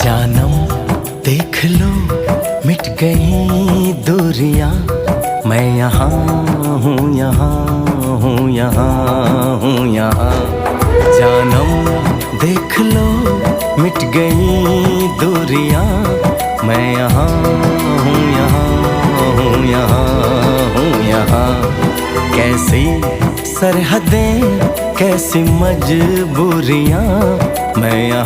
जानम देख लो मिट गई दूरियां, मैं यहाँ हूँ, यहाँ हूँ, यहाँ हूँ, यहाँ। जानम देख लो मिट गई दूरियां, मैं यहाँ हूँ, यहाँ हूँ, यहाँ हूँ, यहाँ। कैसी सरहदें कैसी मजबूरियां, मैं यहाँ